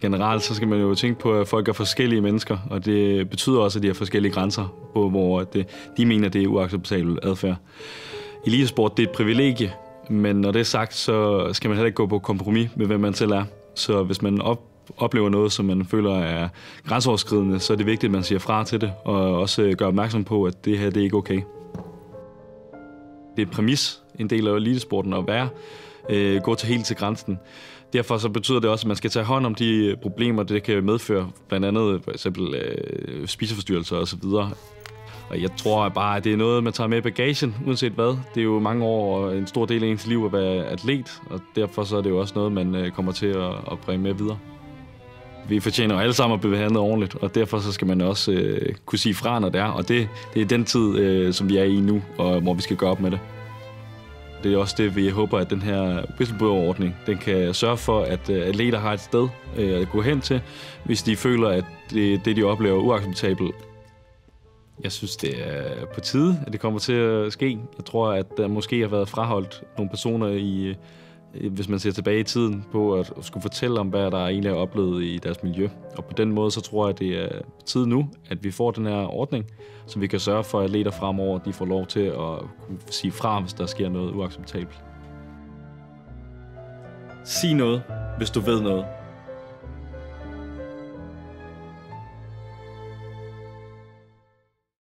Generelt så skal man jo tænke på, at folk er forskellige mennesker, og det betyder også, at de har forskellige grænser på, hvor de mener, det er uacceptabel adfærd. Elitesport, det er et privilegie, men når det er sagt, så skal man heller ikke gå på kompromis med, hvem man selv er. Så hvis man oplever noget, som man føler er grænseoverskridende, så er det vigtigt, at man siger fra til det, og også gør opmærksom på, at det her det er ikke okay. Det er et præmis, en del af elitesporten, at gå helt til grænsen. Derfor så betyder det også, at man skal tage hånd om de problemer, det kan medføre, blandt andet for eksempel spiseforstyrrelser osv. Og jeg tror bare, at det er noget, man tager med i bagagen, uanset hvad. Det er jo mange år og en stor del af ens liv at være atlet, og derfor så er det jo også noget, man kommer til at bringe med videre. Vi fortjener jo alle sammen at blive behandlet ordentligt, og derfor så skal man også kunne sige fra, når det er. Og det er den tid, som vi er i nu, og hvor vi skal gøre op med det. Det er også det, vi håber, at den her whistleblower-ordning, den kan sørge for, at atleter har et sted at gå hen til, hvis de føler, at det de oplever, er uacceptabelt. Jeg synes, det er på tide, at det kommer til at ske. Jeg tror, at der måske har været fraholdt nogle personer hvis man ser tilbage i tiden, på at skulle fortælle om, hvad der egentlig er oplevet i deres miljø. Og på den måde, så tror jeg, at det er tid nu, at vi får den her ordning, så vi kan sørge for, at atleter fremover, de får lov til at kunne sige fra, hvis der sker noget uacceptabelt. Sig noget, hvis du ved noget.